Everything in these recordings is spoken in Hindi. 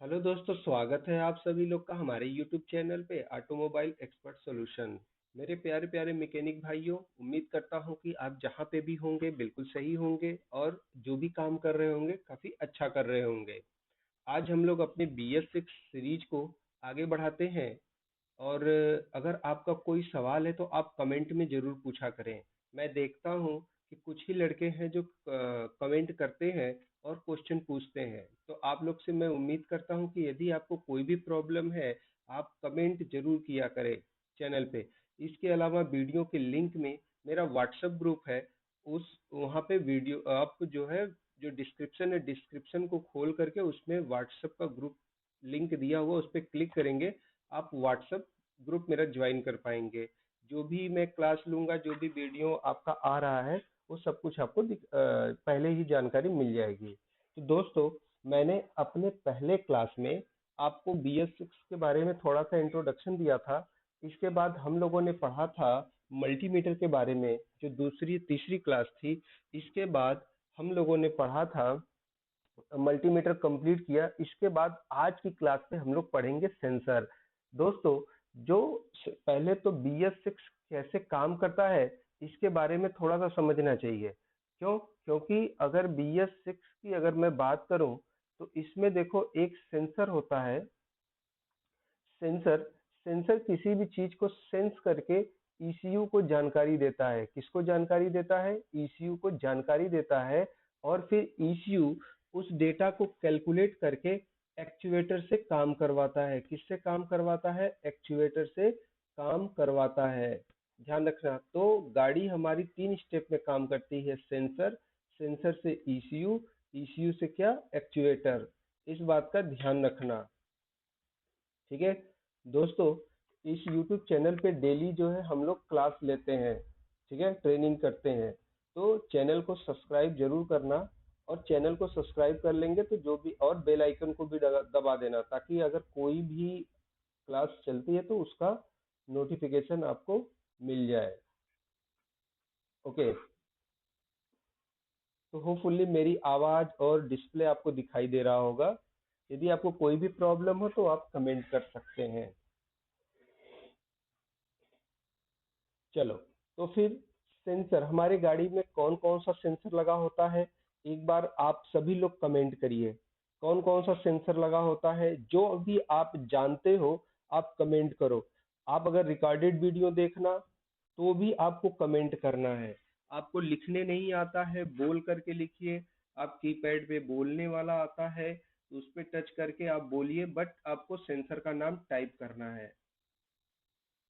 हेलो दोस्तों, स्वागत है आप सभी लोग का हमारे यूट्यूब चैनल पे ऑटोमोबाइल एक्सपर्ट सॉल्यूशन। मेरे प्यारे प्यारे मैकेनिक भाइयों, उम्मीद करता हूँ कि आप जहाँ पे भी होंगे बिल्कुल सही होंगे और जो भी काम कर रहे होंगे काफ़ी अच्छा कर रहे होंगे। आज हम लोग अपने BS6 सीरीज को आगे बढ़ाते हैं। और अगर आपका कोई सवाल है तो आप कमेंट में ज़रूर पूछा करें। मैं देखता हूँ कि कुछ ही लड़के हैं जो कमेंट करते हैं और क्वेश्चन पूछते हैं। तो आप लोग से मैं उम्मीद करता हूँ कि यदि आपको कोई भी प्रॉब्लम है, आप कमेंट ज़रूर किया करें चैनल पे। इसके अलावा वीडियो के लिंक में मेरा व्हाट्सएप ग्रुप है। उस वहाँ पे वीडियो आप जो है, जो डिस्क्रिप्शन है, डिस्क्रिप्शन को खोल करके उसमें व्हाट्सएप का ग्रुप लिंक दिया हुआ, उस पर क्लिक करेंगे, आप व्हाट्सएप ग्रुप मेरा ज्वाइन कर पाएंगे। जो भी मैं क्लास लूंगा, जो भी वीडियो आपका आ रहा है, वो सब कुछ आपको पहले ही जानकारी मिल जाएगी। तो दोस्तों, मैंने अपने पहले क्लास में आपको BS6 के बारे में थोड़ा सा इंट्रोडक्शन दिया था। इसके बाद हम लोगों ने पढ़ा था मल्टीमीटर के बारे में, जो दूसरी तीसरी क्लास थी। इसके बाद हम लोगों ने पढ़ा था, मल्टीमीटर कंप्लीट किया। इसके बाद आज की क्लास में हम लोग पढ़ेंगे सेंसर। दोस्तों, जो पहले तो BS6 कैसे काम करता है, इसके बारे में थोड़ा सा समझना चाहिए। क्यों? क्योंकि अगर BS6 की अगर मैं बात करूं, तो इसमें देखो एक सेंसर होता है। सेंसर सेंसर किसी भी चीज को सेंस करके ECU को जानकारी देता है। किसको जानकारी देता है? ECU को जानकारी देता है। और फिर ECU उस डेटा को कैलकुलेट करके एक्चुएटर से काम करवाता है। किससे काम करवाता है? एक्चुएटर से काम करवाता है। ध्यान रखना। तो गाड़ी हमारी 3 स्टेप में काम करती है। सेंसर, सेंसर से ECU, ECU से क्या? एक्चुएटर। इस बात का ध्यान रखना। ठीक है दोस्तों, इस YouTube चैनल पे डेली जो है हम लोग क्लास लेते हैं। ठीक है, ट्रेनिंग करते हैं। तो चैनल को सब्सक्राइब जरूर करना। और चैनल को सब्सक्राइब कर लेंगे तो जो भी, और बेल आइकन को भी दबा देना, ताकि अगर कोई भी क्लास चलती है तो उसका नोटिफिकेशन आपको मिल जाए। ओके। तो होपफुली मेरी आवाज और डिस्प्ले आपको दिखाई दे रहा होगा। यदि आपको कोई भी प्रॉब्लम हो तो आप कमेंट कर सकते हैं। चलो, तो फिर सेंसर, हमारी गाड़ी में कौन कौन सा सेंसर लगा होता है, एक बार आप सभी लोग कमेंट करिए। कौन कौन सा सेंसर लगा होता है, जो भी आप जानते हो आप कमेंट करो। आप अगर रिकॉर्डेड वीडियो देखना तो भी आपको कमेंट करना है। आपको लिखने नहीं आता है, बोल करके लिखिए। आप कीपैड पे बोलने वाला आता है तो उस पर टच करके आप बोलिए, बट आपको सेंसर का नाम टाइप करना है।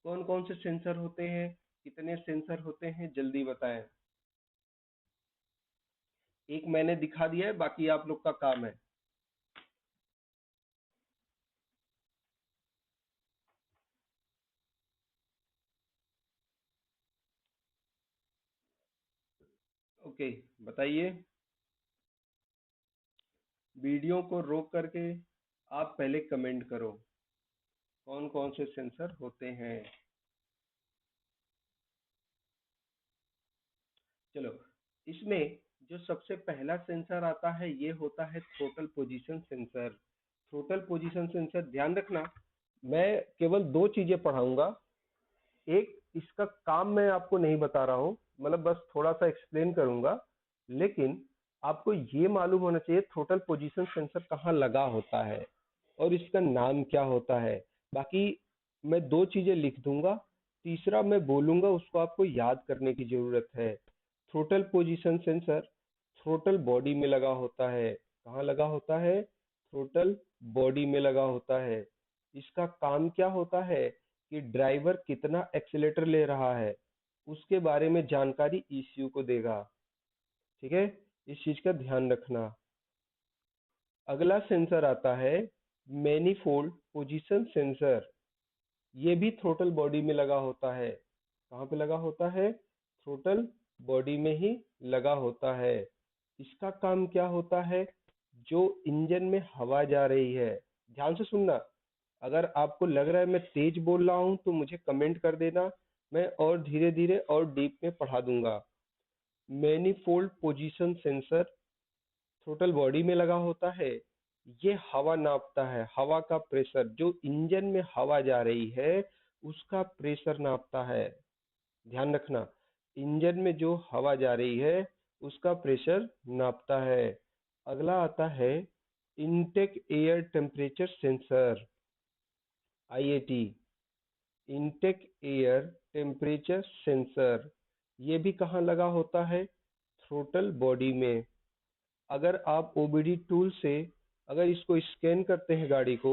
कौन कौन से सेंसर होते हैं, कितने सेंसर होते हैं, जल्दी बताएं। एक मैंने दिखा दिया है, बाकी आप लोग का काम है। ओके, बताइए। वीडियो को रोक करके आप पहले कमेंट करो, कौन कौन से सेंसर होते हैं। चलो, इसमें जो सबसे पहला सेंसर आता है ये होता है throttle position sensor. Throttle position sensor, ध्यान रखना, मैं केवल दो चीजें पढ़ाऊंगा। एक, इसका काम मैं आपको नहीं बता रहा हूँ, मतलब बस थोड़ा सा एक्सप्लेन करूंगा। लेकिन आपको ये मालूम होना चाहिए थ्रोटल पोजीशन सेंसर कहाँ लगा होता है और इसका नाम क्या होता है। बाकी मैं दो चीजें लिख दूंगा, तीसरा मैं बोलूंगा, उसको आपको याद करने की जरूरत है। Throttle position sensor throttle body में लगा होता है। कहाँ लगा होता है? थ्रोटल बॉडी में लगा होता है। इसका काम क्या होता है कि ड्राइवर कितना एक्सीलेटर ले रहा है उसके बारे में जानकारी ECU को देगा। ठीक है, इस चीज का ध्यान रखना। अगला सेंसर आता है मैनिफोल्ड पोजीशन सेंसर। ये भी थ्रोटल बॉडी में लगा होता है। कहाँ पे लगा होता है? थ्रोटल बॉडी में ही लगा होता है। इसका काम क्या होता है? जो इंजन में हवा जा रही है, ध्यान से सुनना। अगर आपको लग रहा है मैं तेज बोल रहा हूं तो मुझे कमेंट कर देना, मैं और धीरे धीरे और डीप में पढ़ा दूंगा। Manifold position sensor throttle body में लगा होता है। ये हवा नापता है, हवा का प्रेशर, जो इंजन में हवा जा रही है उसका प्रेशर नापता है। ध्यान रखना, इंजन में जो हवा जा रही है उसका प्रेशर नापता है। अगला आता है intake air temperature sensor, IAT, intake air temperature sensor. ये भी कहाँ लगा होता है? थ्रोटल बॉडी में। अगर आप ओबीडी टूल से अगर इसको स्कैन करते हैं गाड़ी को,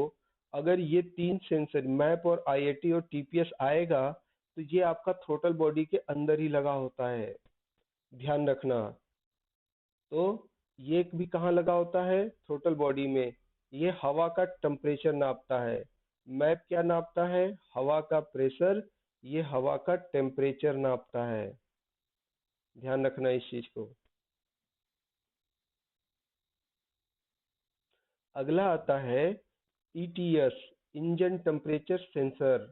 अगर ये तीन सेंसर मैप और आईएटी और टीपीएस आएगा तो ये आपका थ्रोटल बॉडी के अंदर ही लगा होता है। ध्यान रखना। तो ये भी कहाँ लगा होता है? थ्रोटल बॉडी में। ये हवा का टेम्परेचर नापता है। मैप क्या नापता है? हवा का प्रेशर। ये हवा का टेम्परेचर नापता है। ध्यान रखना इस चीज को। अगला आता है ईटीएस, इंजन टेम्परेचर सेंसर।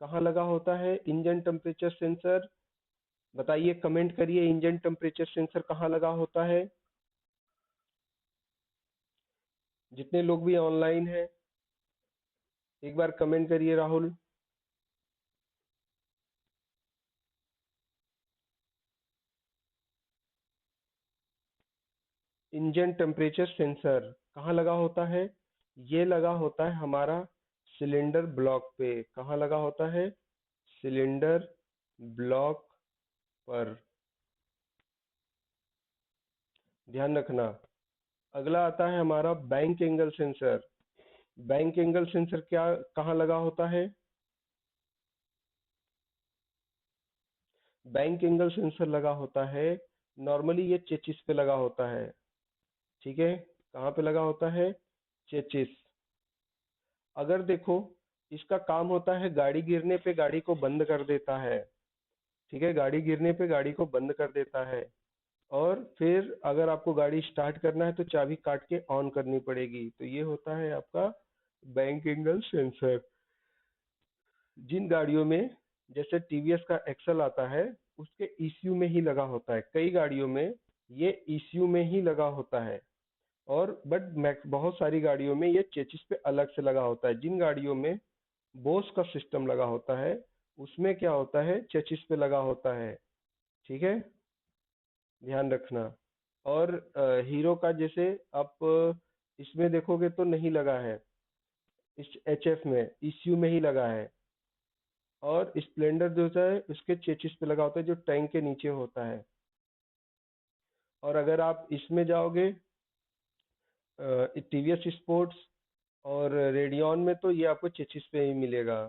कहाँ लगा होता है इंजन टेम्परेचर सेंसर? बताइए, कमेंट करिए, इंजन टेम्परेचर सेंसर कहाँ लगा होता है? जितने लोग भी ऑनलाइन हैं एक बार कमेंट करिए। राहुल, इंजन टेम्परेचर सेंसर कहाँ लगा होता है? ये लगा होता है हमारा सिलेंडर ब्लॉक पे। कहाँ लगा होता है? सिलेंडर ब्लॉक पर। ध्यान रखना। अगला आता है हमारा bank angle sensor. Bank angle sensor क्या कहाँ लगा होता है? बैंक एंगल सेंसर लगा होता है, नॉर्मली ये चेचिस पे लगा होता है। ठीक है, कहाँ पे लगा होता है? चेचिस। अगर देखो, इसका काम होता है गाड़ी गिरने पे गाड़ी को बंद कर देता है। ठीक है, गाड़ी गिरने पे गाड़ी को बंद कर देता है। और फिर अगर आपको गाड़ी स्टार्ट करना है तो चाबी काट के ऑन करनी पड़ेगी। तो ये होता है आपका बैंक एंगल सेंसर। जिन गाड़ियों में जैसे टीवीएस का एक्सल आता है उसके ईसीयू में ही लगा होता है, कई गाड़ियों में ये ईसीयू में ही लगा होता है। और बट मैक्स बहुत सारी गाड़ियों में ये चेचिस पे अलग से लगा होता है। जिन गाड़ियों में बोस का सिस्टम लगा होता है उसमें क्या होता है? चेचिस पे लगा होता है। ठीक है, ध्यान रखना। और हीरो का जैसे आप इसमें देखोगे तो नहीं लगा है, इस एचएफ में ईसीयू में ही लगा है। और स्प्लेंडर जो होता है उसके चेचिस पे लगा होता है जो टैंक के नीचे होता है। और अगर आप इसमें जाओगे टीवीएस स्पोर्ट्स और रेडियन में तो ये आपको चेचिस पे ही मिलेगा।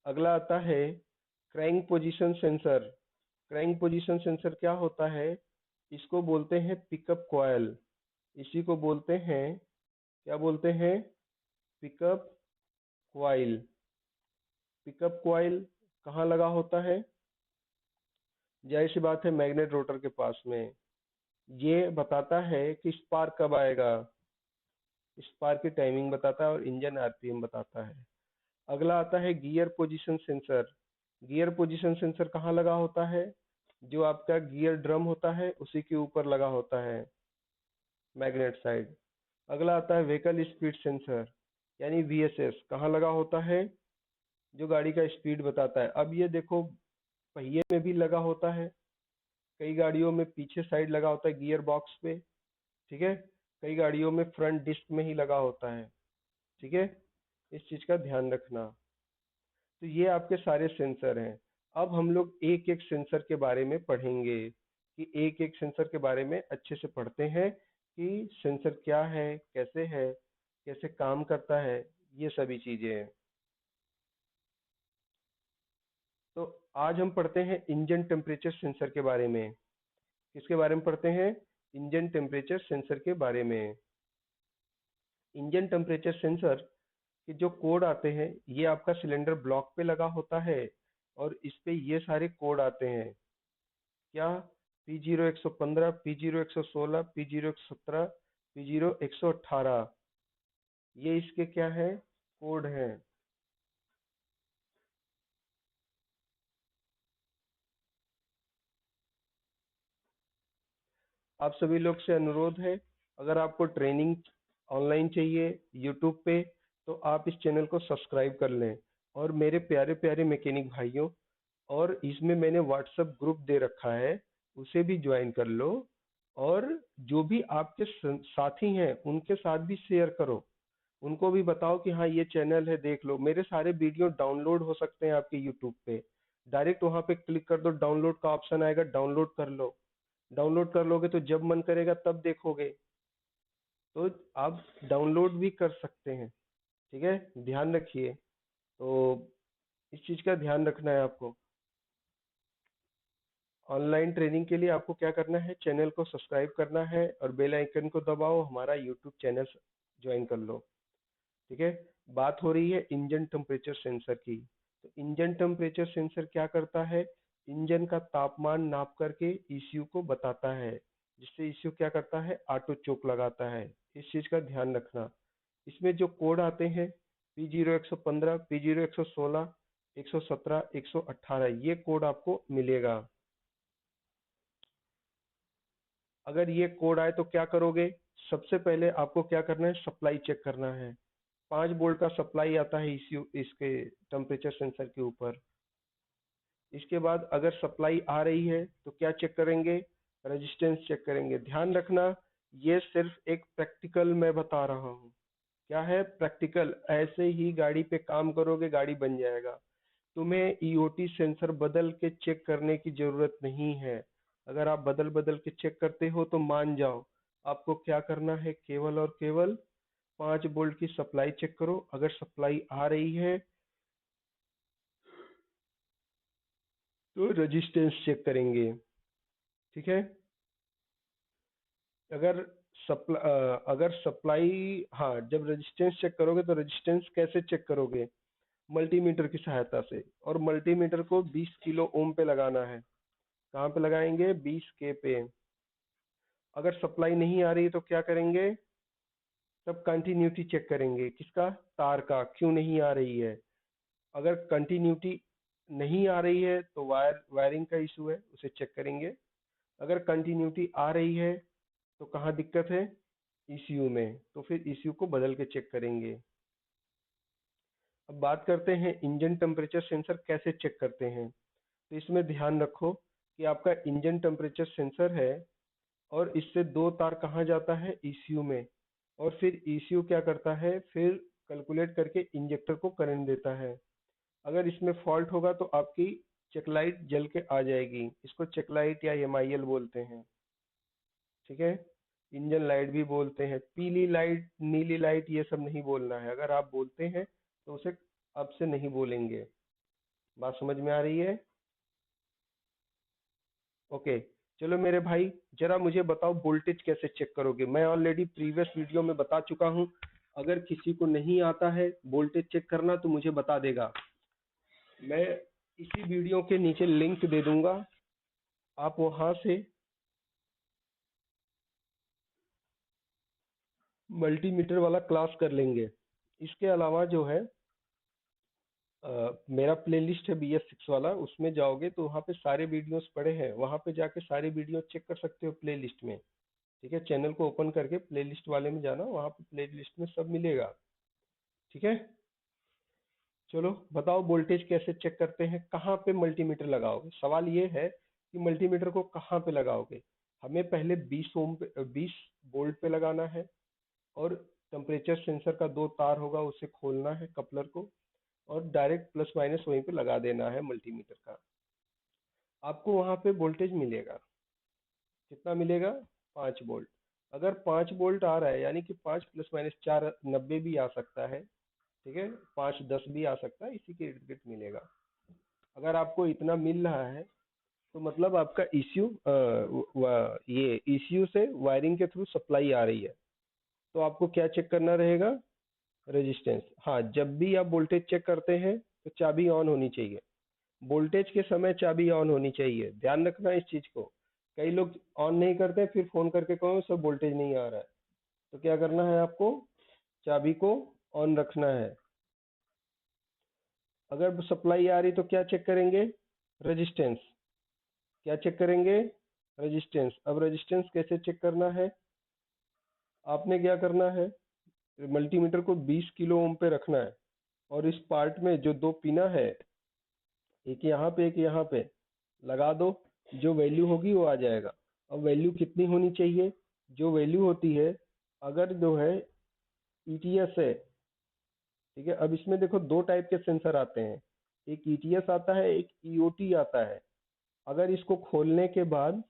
अगला आता है crank position sensor. Crank position sensor क्या होता है? इसको बोलते हैं पिकअप कॉयल। इसी को बोलते हैं, क्या बोलते हैं? Pickup coil. पिकअप कॉइल कहाँ लगा होता है? जाहिर सी बात है मैग्नेट रोटर के पास में। ये बताता है कि स्पार्क कब आएगा, स्पार्क की टाइमिंग बताता है और इंजन आरपीएम बताता है। अगला आता है gear position sensor. Gear position sensor कहाँ लगा होता है? जो आपका गियर ड्रम होता है उसी के ऊपर लगा होता है, मैग्नेट साइड। अगला आता है व्हीकल स्पीड सेंसर, यानी वीएसएस। कहाँ लगा होता है? जो गाड़ी का स्पीड बताता है। अब ये देखो, पहिए में भी लगा होता है, कई गाड़ियों में पीछे साइड लगा होता है गियर बॉक्स पे। ठीक है, कई गाड़ियों में फ्रंट डिस्क में ही लगा होता है। ठीक है, इस चीज का ध्यान रखना। तो ये आपके सारे सेंसर हैं। अब हम लोग एक एक सेंसर के बारे में पढ़ेंगे, कि एक एक सेंसर के बारे में अच्छे से पढ़ते हैं कि सेंसर क्या है, कैसे काम करता है, ये सभी चीजें हैं। तो आज हम पढ़ते हैं इंजन टेम्परेचर सेंसर के बारे में। किसके बारे में पढ़ते हैं? इंजन टेम्परेचर सेंसर के बारे में। इंजन टेम्परेचर सेंसर के जो कोड आते हैं ये आपका सिलेंडर ब्लॉक पे लगा होता है। और इस पे ये सारे कोड आते हैं, क्या? P0115, P0116, P0117, P0118। ये इसके क्या है? कोड हैं। आप सभी लोग से अनुरोध है, अगर आपको ट्रेनिंग ऑनलाइन चाहिए यूट्यूब पे, तो आप इस चैनल को सब्सक्राइब कर लें। और मेरे प्यारे प्यारे मैकेनिक भाइयों, और इसमें मैंने व्हाट्सएप ग्रुप दे रखा है, उसे भी ज्वाइन कर लो। और जो भी आपके साथी हैं उनके साथ भी शेयर करो, उनको भी बताओ कि हाँ ये चैनल है, देख लो मेरे सारे वीडियो डाउनलोड हो सकते हैं आपके यूट्यूब पे। डायरेक्ट वहां पे क्लिक कर दो, डाउनलोड का ऑप्शन आएगा, डाउनलोड कर लो। डाउनलोड कर लोगे तो जब मन करेगा तब देखोगे। तो आप डाउनलोड भी कर सकते हैं। ठीक है, ध्यान रखिए। तो इस चीज का ध्यान रखना है आपको। ऑनलाइन ट्रेनिंग के लिए आपको क्या करना है, चैनल को सब्सक्राइब करना है और बेल आइकन को दबाओ, हमारा यूट्यूब चैनल ज्वाइन कर लो। ठीक है। बात हो रही है इंजन टेम्परेचर सेंसर की। तो इंजन टेम्परेचर सेंसर क्या करता है, इंजन का तापमान नाप करके ईसीयू को बताता है, जिससे ईसीयू क्या करता है, ऑटो चोक लगाता है। इस चीज का ध्यान रखना। इसमें जो कोड आते हैं, P0115, P0116, 117, 118, ये कोड आपको मिलेगा। अगर ये कोड आए तो क्या करोगे, सबसे पहले आपको क्या करना है, सप्लाई चेक करना है। 5 वोल्ट का सप्लाई आता है इस इसके टेम्परेचर सेंसर के ऊपर। इसके बाद अगर सप्लाई आ रही है तो क्या चेक करेंगे, रेजिस्टेंस चेक करेंगे। ध्यान रखना, ये सिर्फ एक प्रैक्टिकल मैं बता रहा हूँ। क्या है, प्रैक्टिकल। ऐसे ही गाड़ी पे काम करोगे, गाड़ी बन जाएगा। तुम्हें ईओटी सेंसर बदल के चेक करने की जरूरत नहीं है। अगर आप बदल बदल के चेक करते हो तो मान जाओ, आपको क्या करना है, केवल और केवल 5 वोल्ट की सप्लाई चेक करो। अगर सप्लाई आ रही है तो रेजिस्टेंस चेक करेंगे। ठीक है। अगर अगर सप्लाई, हाँ, जब रेजिस्टेंस चेक करोगे तो रेजिस्टेंस कैसे चेक करोगे, मल्टीमीटर की सहायता से। और मल्टीमीटर को 20 किलो ओम पे लगाना है। कहाँ पे लगाएंगे, 20 के पे। अगर सप्लाई नहीं आ रही तो क्या करेंगे, तब कंटिन्यूटी चेक करेंगे। किसका, तार का, क्यों नहीं आ रही है। अगर कंटिन्यूटी नहीं आ रही है तो वायरिंग का इशू है, उसे चेक करेंगे। अगर कंटिन्यूटी आ रही है तो कहाँ दिक्कत है, ईसीयू में, तो फिर ईसीयू को बदल के चेक करेंगे। अब बात करते हैं इंजन टेम्परेचर सेंसर कैसे चेक करते हैं। तो इसमें ध्यान रखो कि आपका इंजन टेम्परेचर सेंसर है, और इससे दो तार कहाँ जाता है, ईसीयू में। और फिर ईसीयू क्या करता है, फिर कैलकुलेट करके इंजेक्टर को करंट देता है। अगर इसमें फॉल्ट होगा तो आपकी चेक लाइट जल के आ जाएगी। इसको चेक लाइट या एमआईएल बोलते हैं। ठीक है। इंजन लाइट भी बोलते हैं, पीली लाइट, नीली लाइट, ये सब नहीं बोलना है। अगर आप बोलते हैं तो उसे अब से नहीं बोलेंगे। बात समझ में आ रही है। ओके। चलो मेरे भाई, जरा मुझे बताओ वोल्टेज कैसे चेक करोगे। मैं ऑलरेडी प्रीवियस वीडियो में बता चुका हूँ। अगर किसी को नहीं आता है वोल्टेज चेक करना तो मुझे बता देगा। मैं इसी वीडियो के नीचे लिंक दे दूंगा, आप वहां से मल्टीमीटर वाला क्लास कर लेंगे। इसके अलावा जो है, मेरा प्लेलिस्ट है BS6 वाला, उसमें जाओगे तो वहाँ पे सारे वीडियोस पड़े हैं, वहाँ पे जाके सारे वीडियो चेक कर सकते हो प्लेलिस्ट में। ठीक है, चैनल को ओपन करके प्लेलिस्ट वाले में जाना, वहाँ पे प्लेलिस्ट में सब मिलेगा। ठीक है। चलो बताओ, वोल्टेज कैसे चेक करते हैं, कहाँ पे मल्टीमीटर लगाओगे। सवाल ये है कि मल्टीमीटर को कहाँ पे लगाओगे। हमें पहले 20 ओम पे, 20 वोल्ट पे लगाना है। और टेम्परेचर सेंसर का दो तार होगा, उसे खोलना है कपलर को, और डायरेक्ट प्लस माइनस वहीं पे लगा देना है मल्टीमीटर का। आपको वहां पे वोल्टेज मिलेगा। कितना मिलेगा, 5 वोल्ट। अगर 5 वोल्ट आ रहा है, यानी कि 5 + - 4 90 भी आ सकता है। ठीक है, 510 भी आ सकता है, इसी के इर्द गिर्द मिलेगा। अगर आपको इतना मिल रहा है तो मतलब आपका ईसीयू, ये ईसीयू से वायरिंग के थ्रू सप्लाई आ रही है। तो आपको क्या चेक करना रहेगा, रेजिस्टेंस। हाँ, जब भी आप वोल्टेज चेक करते हैं तो चाबी ऑन होनी चाहिए। वोल्टेज के समय चाबी ऑन होनी चाहिए, ध्यान रखना इस चीज को। कई लोग ऑन नहीं करते, फिर फोन करके कहो सर वोल्टेज नहीं आ रहा है। तो क्या करना है आपको, चाबी को ऑन रखना है। अगर सप्लाई आ रही तो क्या चेक करेंगे, रेजिस्टेंस। क्या चेक करेंगे, रेजिस्टेंस। अब रेजिस्टेंस कैसे चेक करना है, आपने क्या करना है, मल्टीमीटर को 20 किलो ओम पे रखना है, और इस पार्ट में जो दो पिना है, एक यहाँ पे एक यहाँ पे, लगा दो। जो वैल्यू होगी वो आ जाएगा। अब वैल्यू कितनी होनी चाहिए? जो वैल्यू होती है, अगर जो है ईटीएस है, ठीक है। अब इसमें देखो दो टाइप के सेंसर आते हैं, एक ईटीएस आता है, एक ईओटी आता है। अगर इसको खोलने के बाद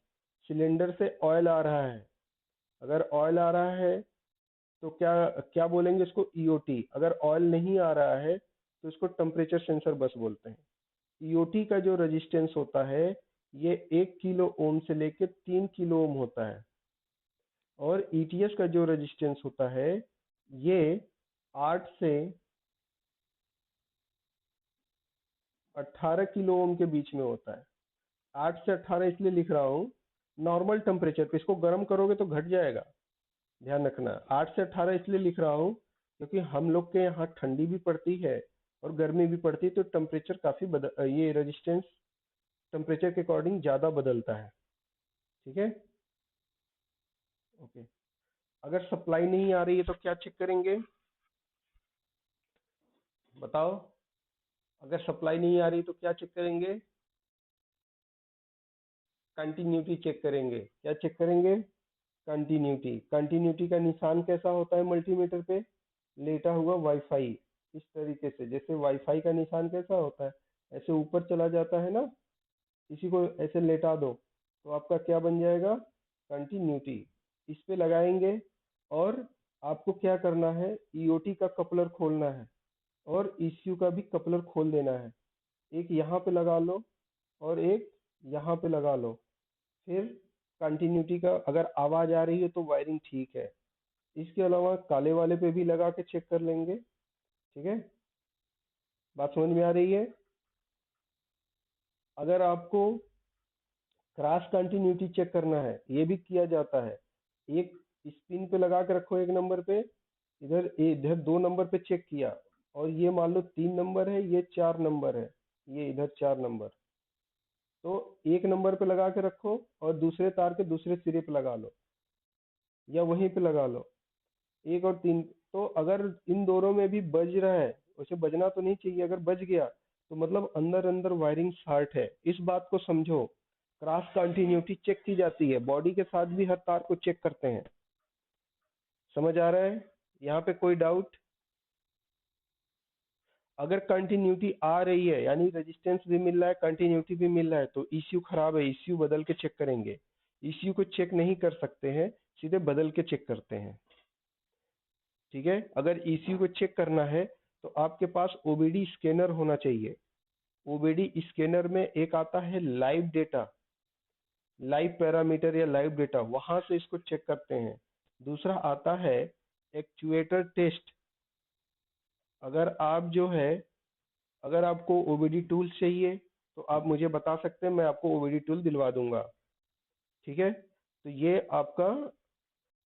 सिलेंडर से ऑयल आ रहा है, अगर ऑयल आ रहा है तो क्या क्या बोलेंगे इसको? ईओटी। अगर ऑयल नहीं आ रहा है तो इसको टेम्परेचर सेंसर बस बोलते हैं। ईओटी का जो रेजिस्टेंस होता है, ये 1 किलो ओम से लेकर 3 किलो ओम होता है, और ईटीएस का जो रेजिस्टेंस होता है, ये 8 से 18 किलो ओम के बीच में होता है। 8 से 18 इसलिए लिख रहा हूँ, नॉर्मल टेम्परेचर पे। इसको गर्म करोगे तो घट जाएगा, ध्यान रखना। 8 से 18 इसलिए लिख रहा हूँ क्योंकि हम लोग के यहाँ ठंडी भी पड़ती है और गर्मी भी पड़ती है, तो टेम्परेचर काफ़ी बदल, ये रेजिस्टेंस टेम्परेचर के अकॉर्डिंग ज़्यादा बदलता है। ठीक है, ओके। अगर सप्लाई नहीं आ रही है तो क्या चेक करेंगे, बताओ? अगर सप्लाई नहीं आ रही तो क्या चेक करेंगे? कंटिन्यूटी चेक करेंगे। क्या चेक करेंगे? कंटिन्यूटी। कंटिन्यूटी का निशान कैसा होता है मल्टीमीटर पे? लेटा हुआ वाईफाई। इस तरीके से, जैसे वाईफाई का निशान कैसा होता है, ऐसे ऊपर चला जाता है ना, इसी को ऐसे लेटा दो तो आपका क्या बन जाएगा? कंटिन्यूटी। इस पे लगाएंगे, और आपको क्या करना है, ईओटी का कपलर खोलना है और ईसीयू का भी कपलर खोल देना है। एक यहाँ पे लगा लो और एक यहाँ पे लगा लो। फिर कंटिन्यूटी का अगर आवाज आ रही है तो वायरिंग ठीक है। इसके अलावा काले वाले पे भी लगा के चेक कर लेंगे। ठीक है, बात समझ में आ रही है? अगर आपको क्रॉस कंटिन्यूटी चेक करना है, ये भी किया जाता है। एक स्पिन पे लगा के रखो, एक नंबर पे, इधर इधर 2 नंबर पे चेक किया, और ये मान लो 3 नंबर है, ये 4 नंबर है, ये इधर 4 नंबर। तो एक नंबर पे लगा के रखो और दूसरे तार के दूसरे सिरे पे लगा लो, या वहीं पे लगा लो, 1 और 3। तो अगर इन दोनों में भी बज रहा है, वैसे बजना तो नहीं चाहिए, अगर बज गया तो मतलब अंदर अंदर वायरिंग शॉर्ट है। इस बात को समझो। क्रॉस कंटिन्यूटी चेक की जाती है, बॉडी के साथ भी हर तार को चेक करते हैं। समझ आ रहा है? यहाँ पे कोई डाउट? अगर कंटिन्यूटी आ रही है, यानी रेजिस्टेंस भी मिल रहा है, कंटिन्यूटी भी मिल रहा है, तो ईसीयू खराब है, ईसीयू बदल के चेक करेंगे। ईसीयू को चेक नहीं कर सकते हैं, सीधे बदल के चेक करते हैं। ठीक है, अगर ईसीयू को चेक करना है तो आपके पास ओबीडी स्कैनर होना चाहिए। ओबीडी स्कैनर में एक आता है लाइव डेटा, लाइव पैरामीटर या लाइव डेटा, वहां से इसको चेक करते हैं। दूसरा आता है एक्चुएटर टेस्ट। अगर आप जो है, अगर आपको ओबीडी टूल चाहिए तो आप मुझे बता सकते हैं, मैं आपको ओबीडी टूल दिलवा दूंगा। ठीक है, तो ये आपका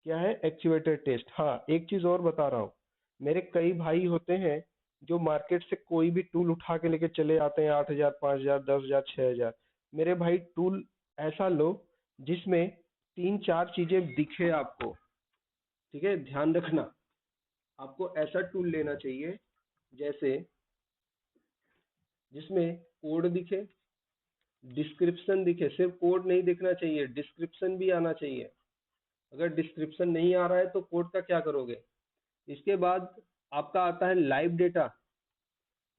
क्या है, एक्चुएटर टेस्ट। हाँ, एक चीज और बता रहा हूँ, मेरे कई भाई होते हैं जो मार्केट से कोई भी टूल उठा के लेके चले आते हैं, 8,000, 5,000, 10,000, 6,000। मेरे भाई टूल ऐसा लो जिसमें 3-4 चीजें दिखे आपको। ठीक है, ध्यान रखना, आपको ऐसा टूल लेना चाहिए जैसे जिसमें कोड दिखे, डिस्क्रिप्शन दिखे। सिर्फ कोड नहीं दिखना चाहिए, डिस्क्रिप्शन भी आना चाहिए। अगर डिस्क्रिप्शन नहीं आ रहा है तो कोड का क्या करोगे? इसके बाद आपका आता है live data.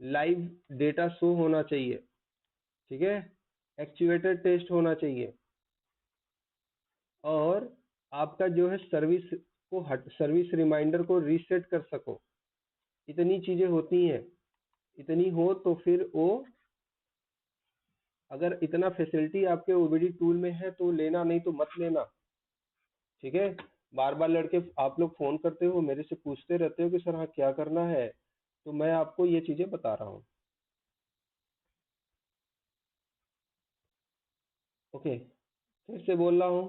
Live data show होना चाहिए। ठीक है, एक्चुएटर टेस्ट होना चाहिए, और आपका जो है सर्विस को हट, सर्विस रिमाइंडर को रीसेट कर सको। इतनी चीजें होती हैं। इतनी हो तो फिर वो, अगर इतना फैसिलिटी आपके ओबीडी टूल में है तो लेना, नहीं तो मत लेना। ठीक है, बार बार लड़के आप लोग फोन करते हो, मेरे से पूछते रहते हो कि सर हाँ क्या करना है, तो मैं आपको ये चीजें बता रहा हूँ। ओके, फिर से बोल रहा हूँ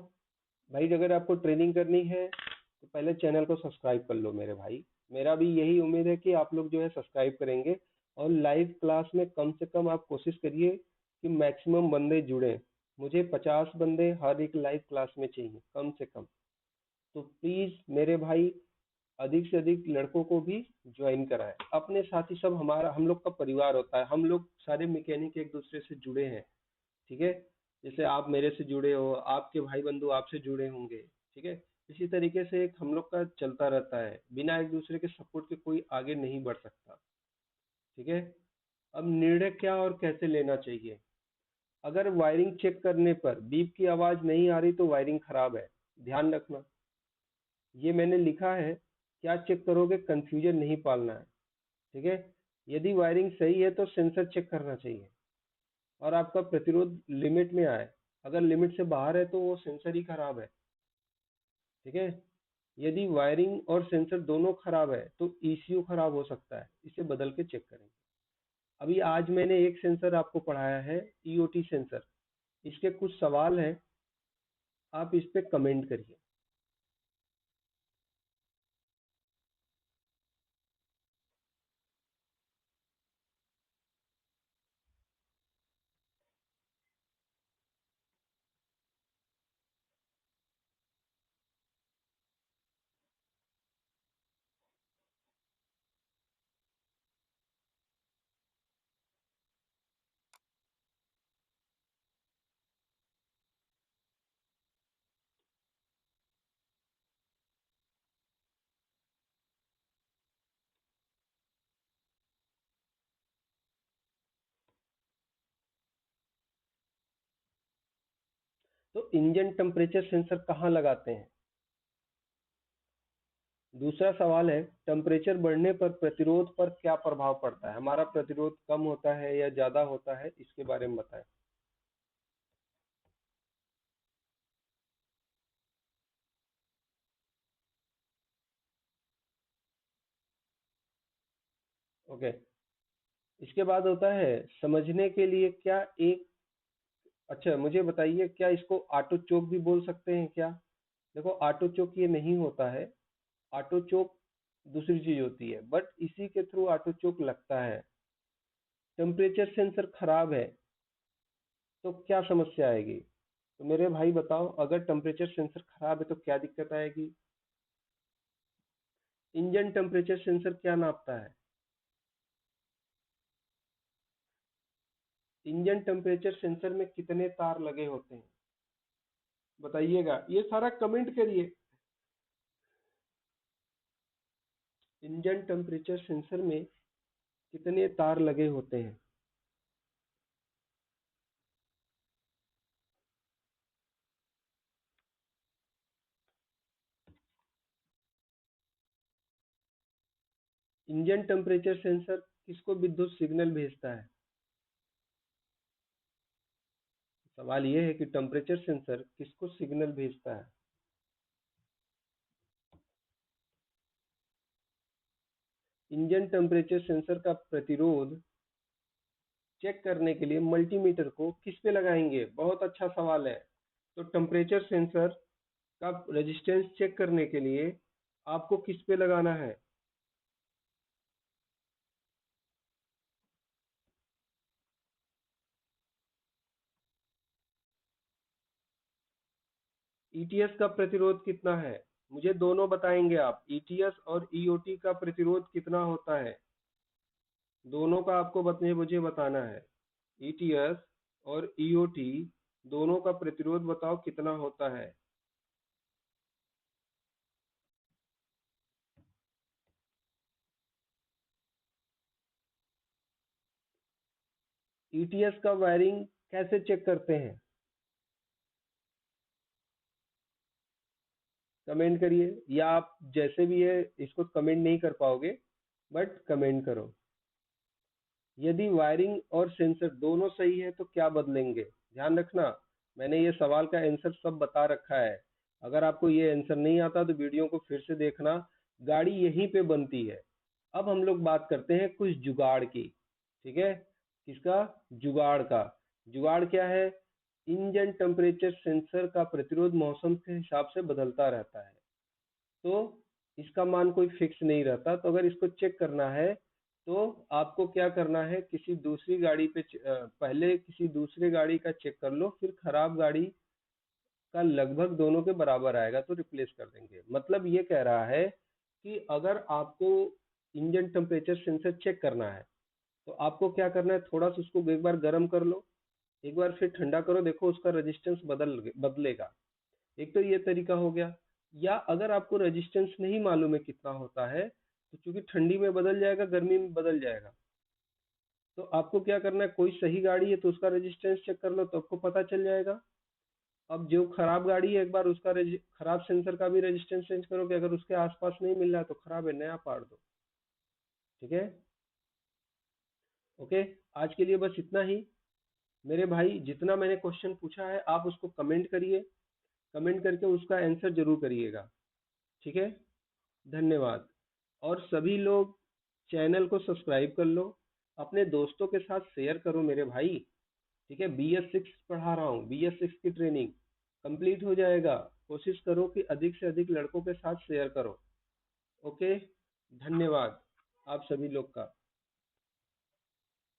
भाई, अगर आपको ट्रेनिंग करनी है तो पहले चैनल को सब्सक्राइब कर लो मेरे भाई। मेरा भी यही उम्मीद है कि आप लोग जो है सब्सक्राइब करेंगे, और लाइव क्लास में कम से कम आप कोशिश करिए कि मैक्सिमम बंदे जुड़े। मुझे 50 बंदे हर एक लाइव क्लास में चाहिए कम से कम। तो प्लीज मेरे भाई अधिक से अधिक लड़कों को भी ज्वाइन कराएं। अपने साथ ही सब हमारा हम लोग का परिवार होता है, हम लोग सारे मैकेनिक एक दूसरे से जुड़े हैं। ठीक है, जैसे आप मेरे से जुड़े हो, आपके भाई बंधु आपसे जुड़े होंगे। ठीक है, इसी तरीके से एक हम लोग का चलता रहता है, बिना एक दूसरे के सपोर्ट के कोई आगे नहीं बढ़ सकता। ठीक है, अब निर्णय क्या और कैसे लेना चाहिए। अगर वायरिंग चेक करने पर बीप की आवाज नहीं आ रही तो वायरिंग खराब है, ध्यान रखना। ये मैंने लिखा है, क्या चेक करोगे, कंफ्यूजन नहीं पालना है। ठीक है, यदि वायरिंग सही है तो सेंसर चेक करना चाहिए और आपका प्रतिरोध लिमिट में आए। अगर लिमिट से बाहर है तो वो सेंसर ही खराब है। ठीक है, यदि वायरिंग और सेंसर दोनों खराब है तो ईसीयू खराब हो सकता है, इसे बदल के चेक करेंगे। अभी आज मैंने एक सेंसर आपको पढ़ाया है, ईओटी सेंसर। इसके कुछ सवाल हैं, आप इस पे कमेंट करिए। तो इंजन टेम्परेचर सेंसर कहाँ लगाते हैं। दूसरा सवाल है, टेम्परेचर बढ़ने पर प्रतिरोध पर क्या प्रभाव पड़ता है, हमारा प्रतिरोध कम होता है या ज्यादा होता है, इसके बारे में बताएं। ओके, इसके बाद होता है, समझने के लिए क्या एक, अच्छा मुझे बताइए, क्या इसको ऑटो चोक भी बोल सकते हैं क्या। देखो ऑटो चोक ये नहीं होता है, ऑटो चोक दूसरी चीज होती है, बट इसी के थ्रू ऑटो चोक लगता है। टेम्परेचर सेंसर खराब है तो क्या समस्या आएगी, तो मेरे भाई बताओ, अगर टेम्परेचर सेंसर खराब है तो क्या दिक्कत आएगी। इंजन टेम्परेचर सेंसर क्या नापता है। इंजन टेम्परेचर सेंसर में कितने तार लगे होते हैं, बताइएगा, ये सारा कमेंट करिए। इंजन टेम्परेचर सेंसर में कितने तार लगे होते हैं। इंजन टेम्परेचर सेंसर किसको विद्युत सिग्नल भेजता है। सवाल ये है कि टेम्परेचर सेंसर किसको सिग्नल भेजता है। इंजन टेम्परेचर सेंसर का प्रतिरोध चेक करने के लिए मल्टीमीटर को किस पे लगाएंगे, बहुत अच्छा सवाल है। तो टेम्परेचर सेंसर का रेजिस्टेंस चेक करने के लिए आपको किस पे लगाना है। ईटीएस का प्रतिरोध कितना है, मुझे दोनों बताएंगे आप, ईटीएस और ईओटी का प्रतिरोध कितना होता है, दोनों का आपको मुझे बताना है। ईटीएस और ईओटी दोनों का प्रतिरोध बताओ कितना होता है। ईटीएस का वायरिंग कैसे चेक करते हैं, कमेंट करिए, या आप जैसे भी है इसको कमेंट नहीं कर पाओगे, बट कमेंट करो। यदि वायरिंग और सेंसर दोनों सही है तो क्या बदलेंगे, ध्यान रखना, मैंने ये सवाल का आंसर सब बता रखा है। अगर आपको ये आंसर नहीं आता तो वीडियो को फिर से देखना, गाड़ी यहीं पे बनती है। अब हम लोग बात करते हैं कुछ जुगाड़ की। ठीक है, किसका, जुगाड़ का। जुगाड़ क्या है, इंजन टेम्परेचर सेंसर का प्रतिरोध मौसम के हिसाब से बदलता रहता है, तो इसका मान कोई फिक्स नहीं रहता। तो अगर इसको चेक करना है तो आपको क्या करना है, किसी दूसरी गाड़ी पे पहले किसी दूसरे गाड़ी का चेक कर लो, फिर खराब गाड़ी का लगभग दोनों के बराबर आएगा तो रिप्लेस कर देंगे। मतलब ये कह रहा है कि अगर आपको इंजन टेम्परेचर सेंसर चेक करना है तो आपको क्या करना है, थोड़ा सा उसको एक बार गर्म कर लो, एक बार फिर ठंडा करो, देखो उसका रेजिस्टेंस बदलेगा। एक तो ये तरीका हो गया। या अगर आपको रेजिस्टेंस नहीं मालूम है कितना होता है, तो चूंकि ठंडी में बदल जाएगा, गर्मी में बदल जाएगा, तो आपको क्या करना है, कोई सही गाड़ी है तो उसका रेजिस्टेंस चेक कर लो तो आपको पता चल जाएगा। अब जो खराब गाड़ी है, एक बार उसका खराब सेंसर का भी रेजिस्टेंस चेंज करो कि अगर उसके आसपास नहीं मिल रहा है तो खराब है, नया पाड़ दो। ठीक है। ओके। आज के लिए बस इतना ही। मेरे भाई, जितना मैंने क्वेश्चन पूछा है आप उसको कमेंट करिए, कमेंट करके उसका आंसर जरूर करिएगा। ठीक है। धन्यवाद। और सभी लोग चैनल को सब्सक्राइब कर लो, अपने दोस्तों के साथ शेयर करो मेरे भाई। ठीक है। BS6 पढ़ा रहा हूँ, BS6 की ट्रेनिंग कंप्लीट हो जाएगा। कोशिश करो कि अधिक से अधिक लड़कों के साथ शेयर करो। ओके। धन्यवाद आप सभी लोग का।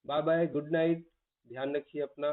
Bye bye, good night. ध्यान रखिए अपना।